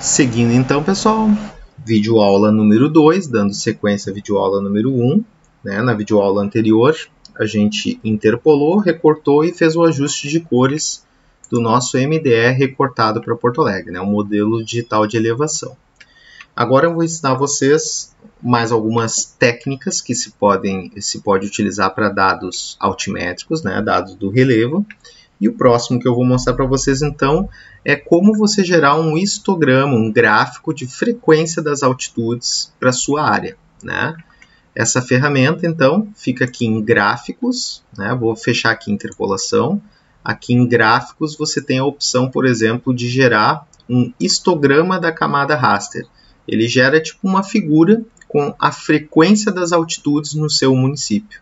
Seguindo então, pessoal, videoaula número 2, dando sequência à videoaula número 1. Na videoaula anterior, a gente interpolou, recortou e fez o ajuste de cores do nosso MDE recortado para Porto Alegre, o modelo digital de elevação. Agora eu vou ensinar vocês mais algumas técnicas que se pode utilizar para dados altimétricos, dados do relevo. E o próximo que eu vou mostrar para vocês, então, é como você gerar um histograma, um gráfico de frequência das altitudes para a sua área. Essa ferramenta, então, fica aqui em gráficos, vou fechar aqui interpolação. Aqui em gráficos você tem a opção, por exemplo, de gerar um histograma da camada raster. Ele gera tipo uma figura com a frequência das altitudes no seu município.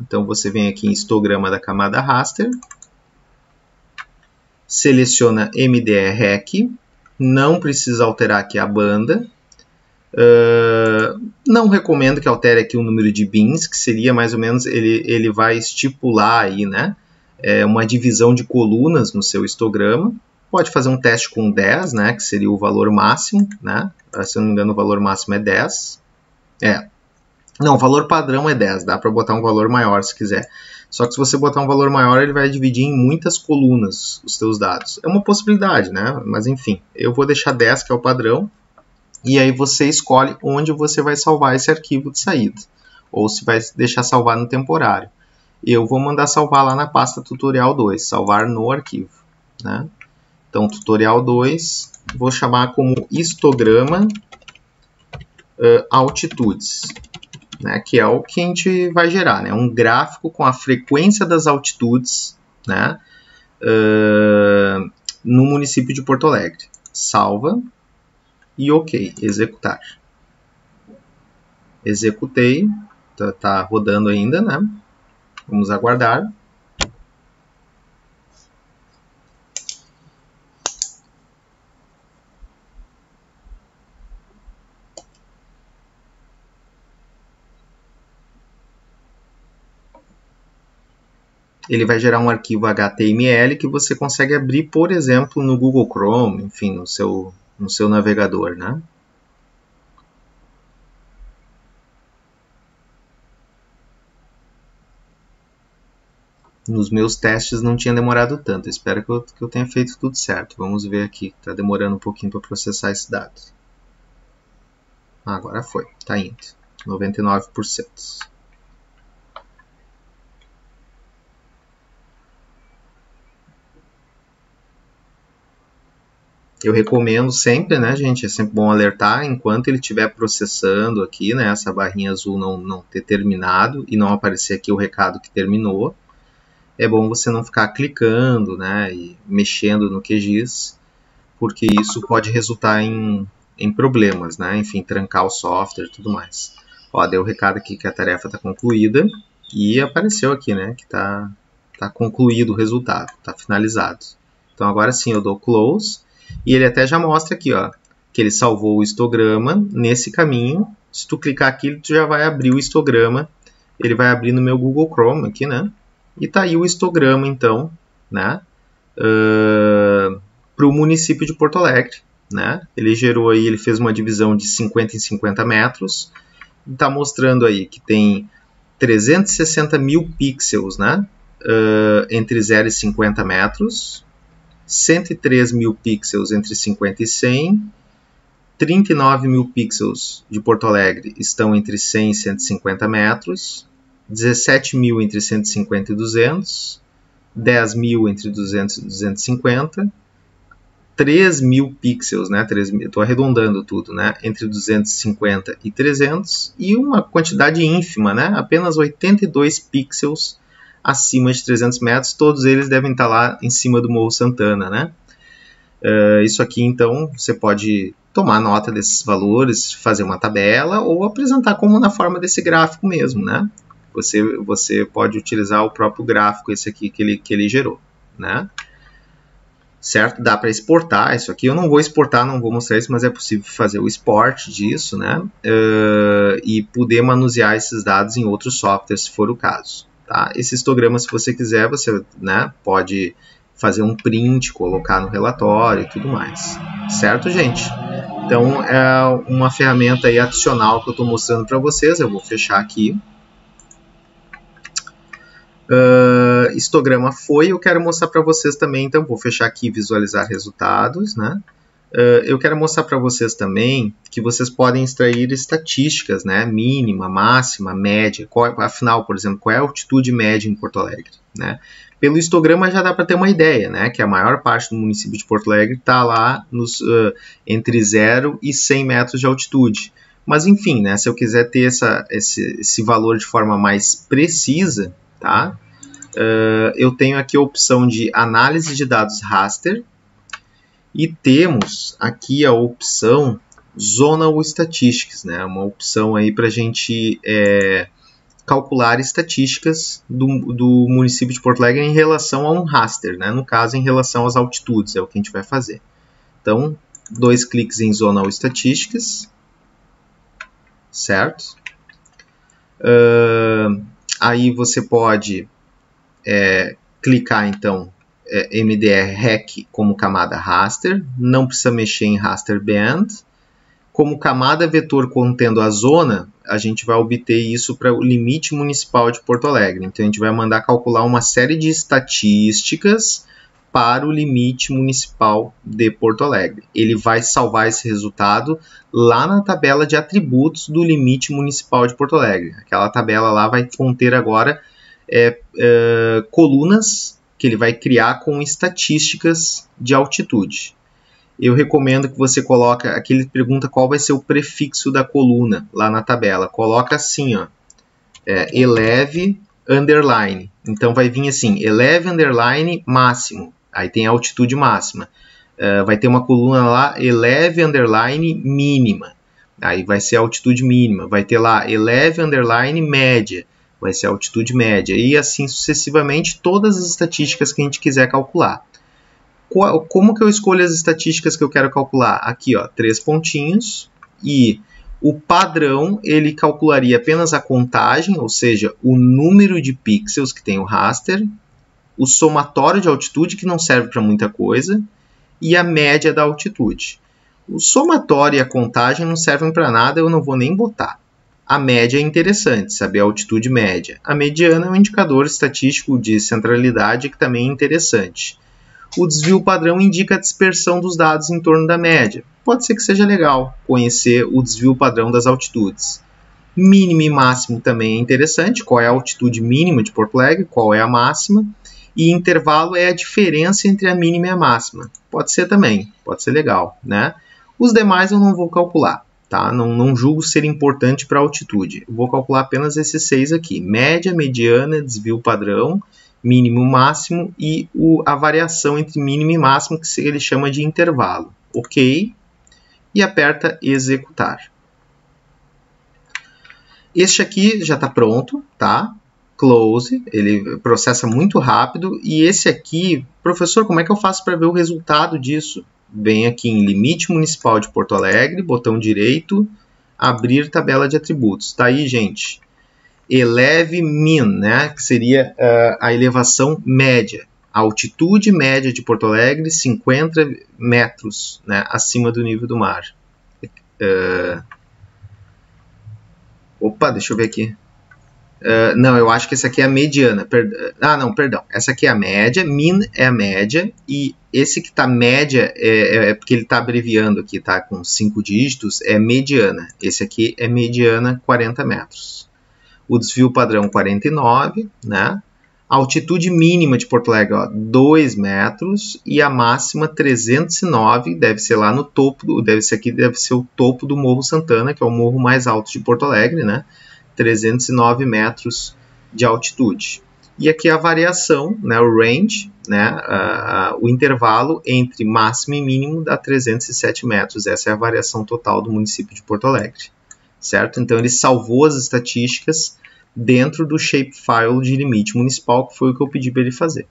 Então você vem aqui em histograma da camada raster, seleciona MDE-REC, não precisa alterar aqui a banda. Não recomendo que altere aqui o número de bins, que seria mais ou menos, ele vai estipular aí, uma divisão de colunas no seu histograma. Pode fazer um teste com 10, que seria o valor máximo, se eu não me engano o valor máximo é 10. Não, o valor padrão é 10, dá para botar um valor maior se quiser. Só que se você botar um valor maior, ele vai dividir em muitas colunas os seus dados. É uma possibilidade, mas enfim, eu vou deixar 10, que é o padrão, e aí você escolhe onde você vai salvar esse arquivo de saída, ou se vai deixar salvar no temporário. Eu vou mandar salvar lá na pasta tutorial 2, salvar no arquivo. Então, tutorial 2, vou chamar como histograma altitudes. Que é o que a gente vai gerar, um gráfico com a frequência das altitudes no município de Porto Alegre. Salva e OK, executar. Executei, está rodando ainda, Vamos aguardar. Ele vai gerar um arquivo HTML que você consegue abrir, por exemplo, no Google Chrome, enfim, no seu navegador, Nos meus testes não tinha demorado tanto, espero que eu tenha feito tudo certo. Vamos ver aqui, está demorando um pouquinho para processar esse dado. Agora foi, está indo, 99%. Eu recomendo sempre, gente, é sempre bom alertar enquanto ele estiver processando aqui, essa barrinha azul não ter terminado e não aparecer aqui o recado que terminou. É bom você não ficar clicando, e mexendo no QGIS, porque isso pode resultar em problemas, enfim, trancar o software e tudo mais. Deu o recado aqui que a tarefa está concluída e apareceu aqui, que está concluído o resultado, está finalizado. Então agora sim eu dou close. E ele até já mostra aqui, que ele salvou o histograma nesse caminho. Se tu clicar aqui, tu já vai abrir o histograma. Ele vai abrir no meu Google Chrome aqui, E tá aí o histograma, então, para o município de Porto Alegre, Ele gerou aí, ele fez uma divisão de 50 em 50 metros. Está mostrando aí que tem 360 mil pixels, entre 0 e 50 metros. 103 mil pixels entre 50 e 100, 39 mil pixels de Porto Alegre estão entre 100 e 150 metros, 17 mil entre 150 e 200, 10 mil entre 200 e 250, 3 mil pixels, estou arredondando tudo, entre 250 e 300, e uma quantidade ínfima, apenas 82 pixels acima de 300 metros, todos eles devem estar lá em cima do Morro Santana, Isso aqui, então, você pode tomar nota desses valores, fazer uma tabela ou apresentar como na forma desse gráfico mesmo, Você pode utilizar o próprio gráfico, esse aqui que ele gerou, Certo? Dá para exportar isso aqui. Eu não vou exportar, não vou mostrar isso, mas é possível fazer o export disso, E poder manusear esses dados em outros softwares, se for o caso. Esse histograma, se você quiser, você pode fazer um print, colocar no relatório e tudo mais. certo, gente? Então, é uma ferramenta aí adicional que eu estou mostrando para vocês. Eu vou fechar aqui. Histograma foi. Eu quero mostrar para vocês também, então, vou fechar aqui e visualizar resultados, né? Eu quero mostrar para vocês também que vocês podem extrair estatísticas, né? Mínima, máxima, média. Afinal, por exemplo, qual é a altitude média em Porto Alegre, né? Pelo histograma já dá para ter uma ideia, né? Que a maior parte do município de Porto Alegre está lá entre 0 e 100 metros de altitude. Mas enfim, né? Se eu quiser ter esse valor de forma mais precisa, tá? Eu tenho aqui a opção de análise de dados raster. E temos aqui a opção Zonal Statistics, né? Uma opção aí para a gente calcular estatísticas do município de Porto Alegre em relação a um raster, né? No caso, em relação às altitudes, é o que a gente vai fazer. Então, 2 cliques em Zonal Statistics, certo? Aí você pode clicar, então, MDR REC como camada raster, não precisa mexer em raster band. Como camada vetor contendo a zona, a gente vai obter isso para o limite municipal de Porto Alegre. Então, a gente vai mandar calcular uma série de estatísticas para o limite municipal de Porto Alegre. Ele vai salvar esse resultado lá na tabela de atributos do limite municipal de Porto Alegre. Aquela tabela lá vai conter agora colunas que ele vai criar com estatísticas de altitude. Eu recomendo que você coloque, aqui ele pergunta qual vai ser o prefixo da coluna lá na tabela. Coloca assim, ó, eleve underline. Então vai vir assim, eleve underline máximo. Aí tem a altitude máxima. Vai ter uma coluna lá, eleve underline mínima. Aí vai ser a altitude mínima. Vai ter lá, eleve underline média. Vai ser a altitude média, e assim sucessivamente todas as estatísticas que a gente quiser calcular. Como que eu escolho as estatísticas que eu quero calcular? Aqui, ó, 3 pontinhos, e o padrão, ele calcularia apenas a contagem, ou seja, o número de pixels que tem o raster, o somatório de altitude, que não serve para muita coisa, e a média da altitude. O somatório e a contagem não servem para nada, eu não vou nem botar. A média é interessante, saber a altitude média. A mediana é um indicador estatístico de centralidade que também é interessante. O desvio padrão indica a dispersão dos dados em torno da média. Pode ser que seja legal conhecer o desvio padrão das altitudes. Mínimo e máximo também é interessante. Qual é a altitude mínima de Porto Alegre, qual é a máxima. E intervalo é a diferença entre a mínima e a máxima. Pode ser também, pode ser legal, né? Os demais eu não vou calcular. Tá? Não julgo ser importante para a altitude. Eu vou calcular apenas esses 6 aqui. Média, mediana, desvio padrão, mínimo, máximo e a variação entre mínimo e máximo, que ele chama de intervalo. Ok. E aperta executar. Este aqui já está pronto, tá? Close. Ele processa muito rápido. E esse aqui, professor, como é que eu faço para ver o resultado disso? Vem aqui em Limite Municipal de Porto Alegre, botão direito, abrir tabela de atributos. Tá aí, gente. Eleve min, né? Que seria a elevação média. A altitude média de Porto Alegre, 50 metros, né, acima do nível do mar. Opa, deixa eu ver aqui. Não, eu acho que essa aqui é a mediana. Perdão. Essa aqui é a média, min é a média, e esse que está média é porque ele está abreviando aqui, tá? Com 5 dígitos, é mediana. Esse aqui é mediana, 40 metros. O desvio padrão, 49, né? A altitude mínima de Porto Alegre, ó, 2 metros, e a máxima, 309, deve ser lá no topo, deve ser o topo do Morro Santana, que é o morro mais alto de Porto Alegre, né? 309 metros de altitude. E aqui a variação, né, o range, né, o intervalo entre máximo e mínimo dá 307 metros. Essa é a variação total do município de Porto Alegre, certo? Então ele salvou as estatísticas dentro do shapefile de limite municipal, que foi o que eu pedi para ele fazer,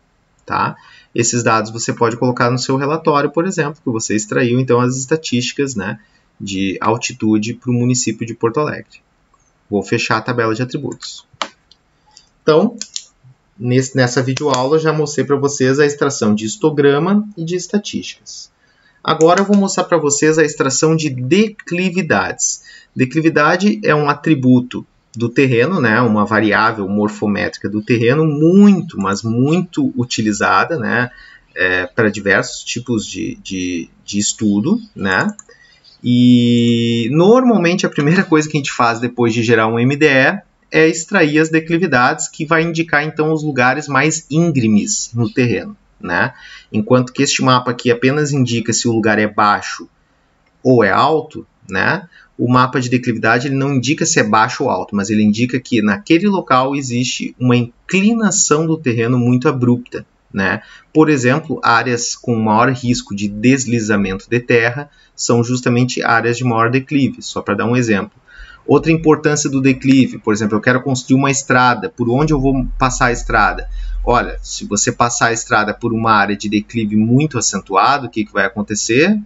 tá? Esses dados você pode colocar no seu relatório, por exemplo, que você extraiu então as estatísticas, né, de altitude para o município de Porto Alegre. Vou fechar a tabela de atributos. Então, nessa videoaula eu já mostrei para vocês a extração de histograma e de estatísticas. Agora eu vou mostrar para vocês a extração de declividades. Declividade é um atributo do terreno, né, uma variável morfométrica do terreno muito, mas muito utilizada, né, para diversos tipos de estudo, né? E normalmente a primeira coisa que a gente faz depois de gerar um MDE é extrair as declividades, que vai indicar então os lugares mais íngremes no terreno, né? Enquanto que este mapa aqui apenas indica se o lugar é baixo ou é alto, né? O mapa de declividade ele não indica se é baixo ou alto, mas ele indica que naquele local existe uma inclinação do terreno muito abrupta, né? Por exemplo, áreas com maior risco de deslizamento de terra são justamente áreas de maior declive, só para dar um exemplo. Outra importância do declive, por exemplo, eu quero construir uma estrada, por onde eu vou passar a estrada? Olha, se você passar a estrada por uma área de declive muito acentuado, o que vai acontecer?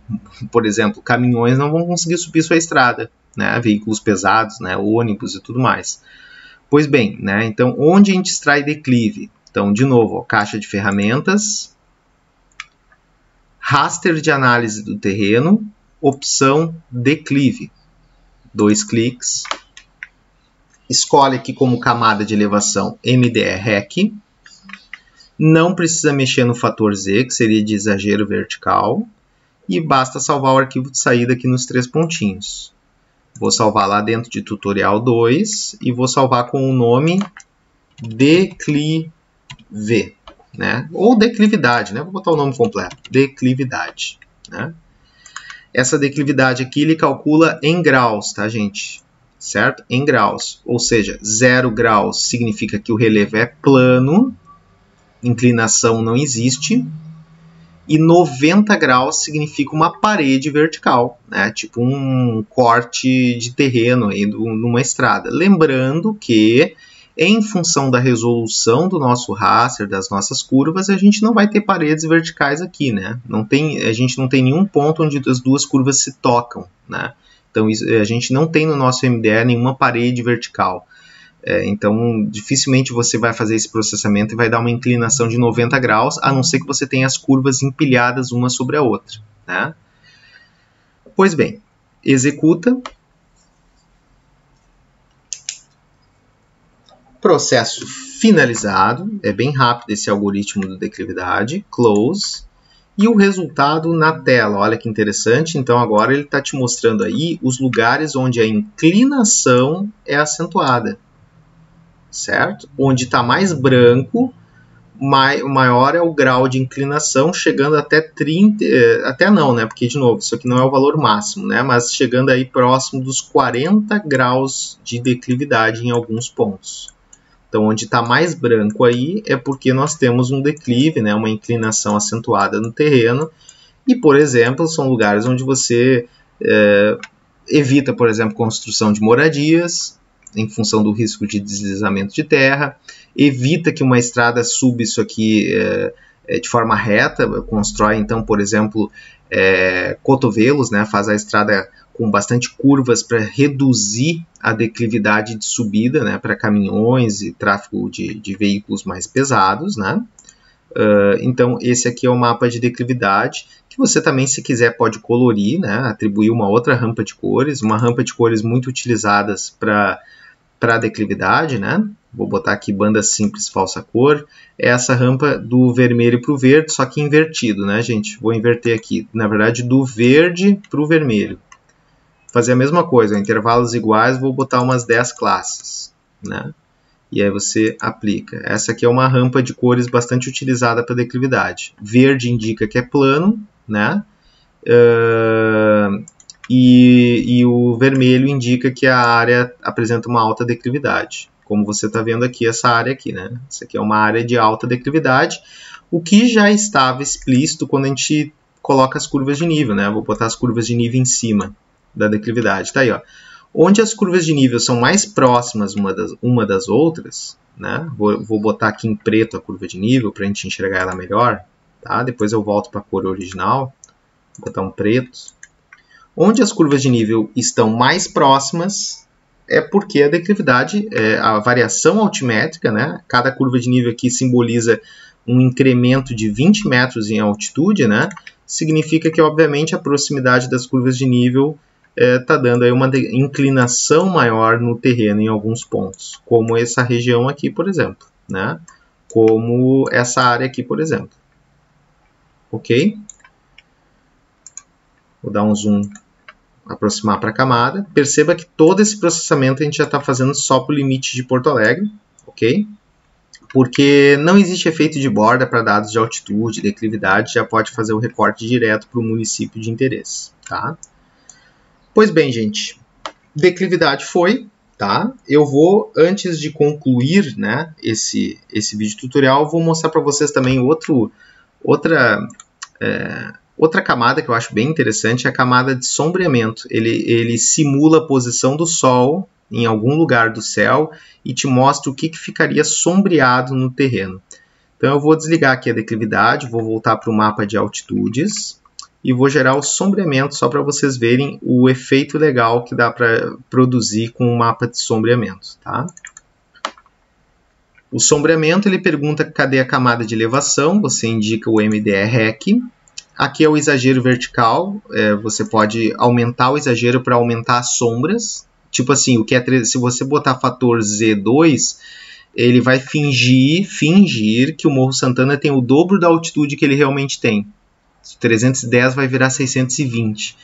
Por exemplo, caminhões não vão conseguir subir sua estrada, né? Veículos pesados, né? Ônibus e tudo mais. Pois bem, né? Então, onde a gente extrai declive? Então, de novo, ó, caixa de ferramentas, raster de análise do terreno, opção declive. 2 cliques. Escolhe aqui como camada de elevação MDE-REC. Não precisa mexer no fator Z, que seria de exagero vertical. E basta salvar o arquivo de saída aqui nos 3 pontinhos. Vou salvar lá dentro de tutorial 2 e vou salvar com o nome declive, né? Ou declividade, né? Vou botar o nome completo, declividade, né? Essa declividade aqui ele calcula em graus, tá, gente? Certo? Em graus. Ou seja, 0 graus significa que o relevo é plano, inclinação não existe, e 90 graus significa uma parede vertical, né? Tipo um corte de terreno aí numa estrada. Lembrando que, em função da resolução do nosso raster, das nossas curvas, a gente não vai ter paredes verticais aqui, né? A gente não tem nenhum ponto onde as duas curvas se tocam, né? Então, a gente não tem no nosso MDE nenhuma parede vertical. Então, dificilmente você vai fazer esse processamento e vai dar uma inclinação de 90 graus, a não ser que você tenha as curvas empilhadas uma sobre a outra, né? Pois bem, executa. Processo finalizado, é bem rápido esse algoritmo de declividade, close, e o resultado na tela, olha que interessante, então agora ele está te mostrando aí os lugares onde a inclinação é acentuada, certo? Onde está mais branco, maior é o grau de inclinação, chegando até 30, até não, né? Porque, de novo, isso aqui não é o valor máximo, né? Mas chegando aí próximo dos 40 graus de declividade em alguns pontos. Então, onde está mais branco aí é porque nós temos um declive, né, uma inclinação acentuada no terreno. E, por exemplo, são lugares onde você evita, por exemplo, construção de moradias, em função do risco de deslizamento de terra. Evita que uma estrada suba isso aqui de forma reta. Constrói, então, por exemplo, cotovelos, né, faz a estrada com bastante curvas para reduzir a declividade de subida, né, para caminhões e tráfego de veículos mais pesados, né? Então, esse aqui é o mapa de declividade, que você também, se quiser, pode colorir, né, atribuir uma outra rampa de cores, uma rampa de cores muito utilizadas para declividade, né? Vou botar aqui banda simples falsa cor, é essa rampa do vermelho para o verde, só que invertido, né, gente? Vou inverter aqui, na verdade, do verde para o vermelho. Fazer a mesma coisa, intervalos iguais, vou botar umas 10 classes, né? E aí você aplica. Essa aqui é uma rampa de cores bastante utilizada para declividade. Verde indica que é plano, né? E o vermelho indica que a área apresenta uma alta declividade. Como você está vendo aqui, essa área aqui, né? Essa aqui é uma área de alta declividade, o que já estava explícito quando a gente coloca as curvas de nível, né? Vou botar as curvas de nível em cima da declividade. Tá aí, ó. Onde as curvas de nível são mais próximas uma das outras, né? Vou botar aqui em preto a curva de nível para a gente enxergar ela melhor, tá? Depois eu volto para a cor original, vou botar um preto. Onde as curvas de nível estão mais próximas é porque a declividade, a variação altimétrica, né? Cada curva de nível aqui simboliza um incremento de 20 metros em altitude, né? significa que, obviamente, a proximidade das curvas de nível está dando aí uma inclinação maior no terreno em alguns pontos, como essa região aqui, por exemplo, né? Como essa área aqui, por exemplo. Ok? Vou dar um zoom, aproximar para a camada. Perceba que todo esse processamento a gente já está fazendo só para o limite de Porto Alegre, ok? Porque não existe efeito de borda para dados de altitude, declividade, já pode fazer o recorte direto para o município de interesse, tá? Pois bem, gente, declividade foi, tá? Eu vou, antes de concluir, né, esse vídeo tutorial, vou mostrar para vocês também outra camada que eu acho bem interessante, é a camada de sombreamento. Ele simula a posição do Sol em algum lugar do céu e te mostra o que ficaria sombreado no terreno. Então eu vou desligar aqui a declividade, vou voltar para o mapa de altitudes e vou gerar o sombreamento só para vocês verem o efeito legal que dá para produzir com o mapa de sombreamento, tá? O sombreamento ele pergunta cadê a camada de elevação, você indica o MDR-REC. Aqui é o exagero vertical, você pode aumentar o exagero para aumentar as sombras. Tipo assim, se você botar fator Z2, ele vai fingir que o Morro Santana tem o dobro da altitude que ele realmente tem. 310 vai virar 620.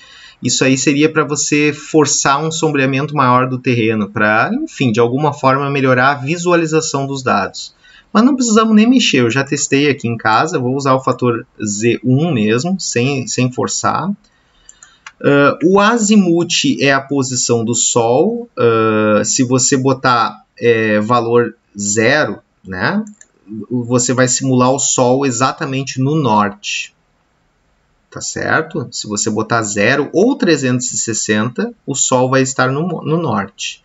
Isso aí seria para você forçar um sombreamento maior do terreno, para, enfim, de alguma forma melhorar a visualização dos dados. Mas não precisamos nem mexer, eu já testei aqui em casa, vou usar o fator Z1 mesmo, sem forçar. O azimuth é a posição do Sol. Se você botar valor 0, né, você vai simular o Sol exatamente no norte. Tá certo? Se você botar 0 ou 360, o Sol vai estar no norte.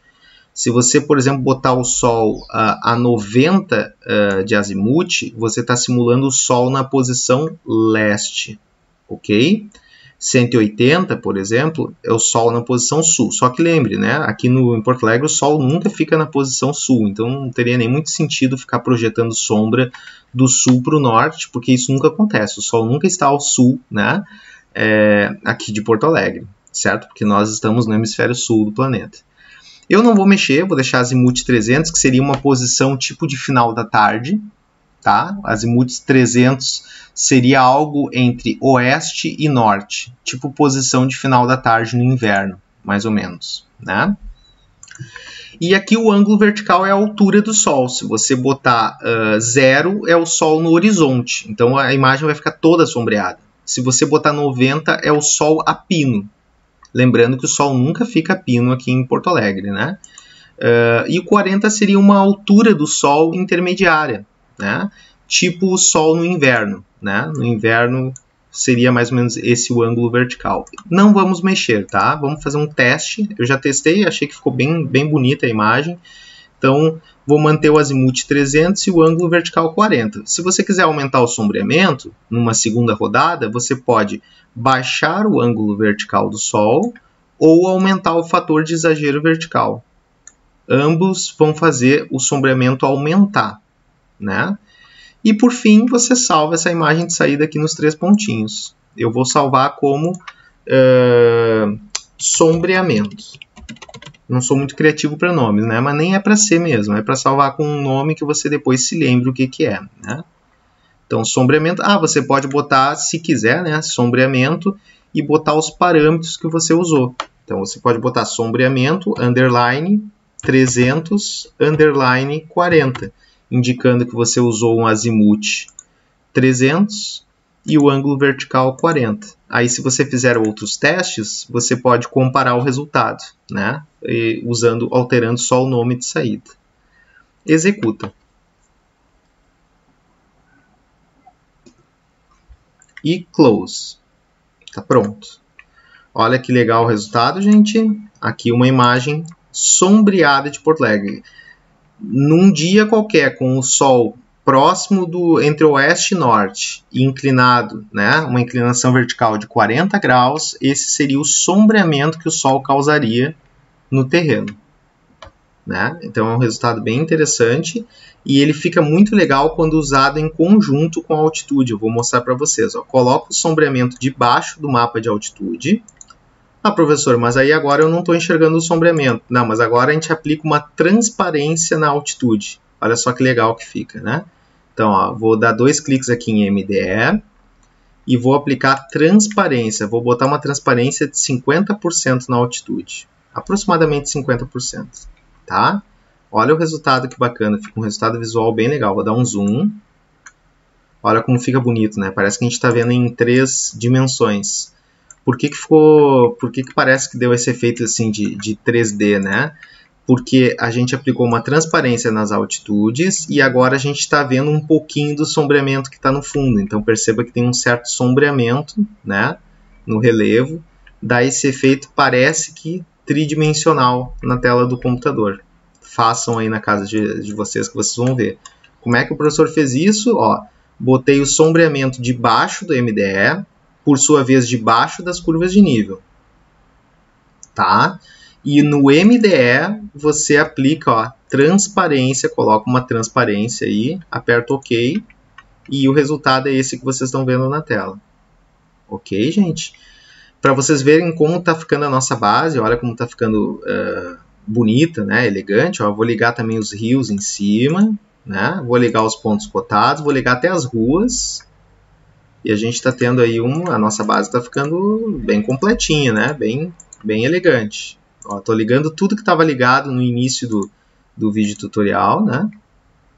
Se você, por exemplo, botar o Sol a 90 de azimuth, você está simulando o Sol na posição leste. Ok? 180, por exemplo, é o Sol na posição sul. Só que lembre, né? Aqui em Porto Alegre o Sol nunca fica na posição sul, então não teria nem muito sentido ficar projetando sombra do sul para o norte, porque isso nunca acontece. O Sol nunca está ao sul, né? Aqui de Porto Alegre, certo? Porque nós estamos no hemisfério sul do planeta. Eu não vou mexer, vou deixar azimuth 300, que seria uma posição tipo de final da tarde, tá? Azimuth 300 seria algo entre oeste e norte, tipo posição de final da tarde no inverno, mais ou menos, né? E aqui o ângulo vertical é a altura do Sol. Se você botar 0, é o Sol no horizonte, então a imagem vai ficar toda sombreada. Se você botar 90, é o Sol a pino. Lembrando que o Sol nunca fica a pino aqui em Porto Alegre, né? E o 40 seria uma altura do Sol intermediária, né? Tipo o Sol no inverno, né? No inverno seria mais ou menos esse o ângulo vertical. Não vamos mexer, tá? Vamos fazer um teste. Eu já testei, achei que ficou bem bonita a imagem. Então, vou manter o azimuth 300 e o ângulo vertical 40. Se você quiser aumentar o sombreamento, numa segunda rodada, você pode baixar o ângulo vertical do Sol ou aumentar o fator de exagero vertical. Ambos vão fazer o sombreamento aumentar, né? E por fim, você salva essa imagem de saída aqui nos 3 pontinhos. Eu vou salvar como sombreamento. Não sou muito criativo para nomes, né? Mas nem é para ser mesmo. É para salvar com um nome que você depois se lembre o que é, né? Então, sombreamento. Você pode botar, se quiser, né? Sombreamento e botar os parâmetros que você usou. Então, você pode botar sombreamento, underline, 300, underline, 40. Indicando que você usou um azimuth 300 e o ângulo vertical 40. Aí, se você fizer outros testes, você pode comparar o resultado, né? Alterando só o nome de saída. Executa. E close. Tá pronto. Olha que legal o resultado, gente. Aqui uma imagem sombreada de Porto Alegre. Num dia qualquer, com o Sol próximo entre oeste e norte e inclinado, né, uma inclinação vertical de 40 graus, esse seria o sombreamento que o Sol causaria no terreno. né? Então é um resultado bem interessante e ele fica muito legal quando usado em conjunto com a altitude. Eu vou mostrar para vocês. Ó. Coloco o sombreamento debaixo do mapa de altitude. Ah, professor, mas aí agora eu não estou enxergando o sombreamento. Não, mas agora a gente aplica uma transparência na altitude. Olha só que legal que fica, né? Então, ó, vou dar 2 cliques aqui em MDE e vou aplicar transparência. Vou botar uma transparência de 50% na altitude. Aproximadamente 50%. Tá? Olha o resultado que bacana. Fica um resultado visual bem legal. Vou dar um zoom. Olha como fica bonito, né? Parece que a gente está vendo em 3 dimensões. Por que parece que deu esse efeito assim de 3D, né? Porque a gente aplicou uma transparência nas altitudes e agora a gente está vendo um pouquinho do sombreamento que está no fundo. Então perceba que tem um certo sombreamento, né, no relevo. Dá esse efeito, parece que tridimensional na tela do computador. Façam aí na casa de vocês que vocês vão ver. Como é que o professor fez isso? Ó, botei o sombreamento debaixo do MDE, por sua vez debaixo das curvas de nível. Tá? E no MDE você aplica, ó, transparência, coloca uma transparência aí, aperta OK e o resultado é esse que vocês estão vendo na tela. Ok, gente? Para vocês verem como está ficando a nossa base, olha como está ficando bonita, né? Elegante. Ó, vou ligar também os rios em cima, né? Vou ligar os pontos cotados, vou ligar até as ruas. E a gente está tendo aí a nossa base está ficando bem completinha, né? Bem elegante. Estou ligando tudo que estava ligado no início do vídeo tutorial, né?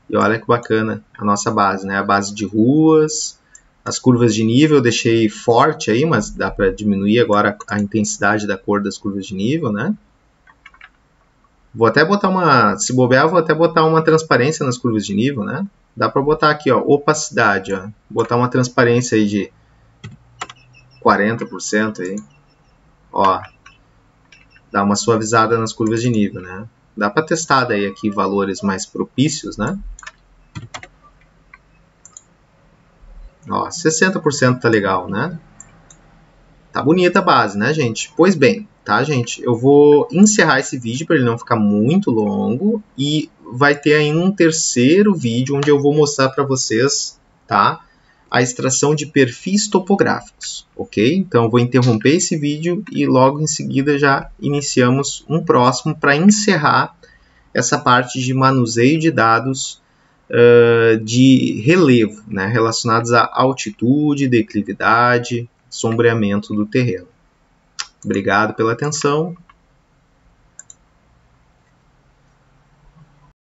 E olha que bacana a nossa base, né? A base de ruas, as curvas de nível eu deixei forte aí, mas dá para diminuir agora a intensidade da cor das curvas de nível, né? Vou até botar se bobear, vou até botar uma transparência nas curvas de nível, né? Dá para botar aqui, ó, opacidade, ó. Botar uma transparência aí de 40% aí. Ó, dá uma suavizada nas curvas de nível, né? Dá para testar daí aqui valores mais propícios, né? Ó, 60% tá legal, né? Tá bonita a base, né, gente? Pois bem, tá, gente? Eu vou encerrar esse vídeo para ele não ficar muito longo e vai ter ainda um terceiro vídeo onde eu vou mostrar para vocês, tá? A extração de perfis topográficos, ok? Então, eu vou interromper esse vídeo e logo em seguida já iniciamos um próximo para encerrar essa parte de manuseio de dados de relevo, né? Relacionados à altitude, declividade, sombreamento do terreno. Obrigado pela atenção.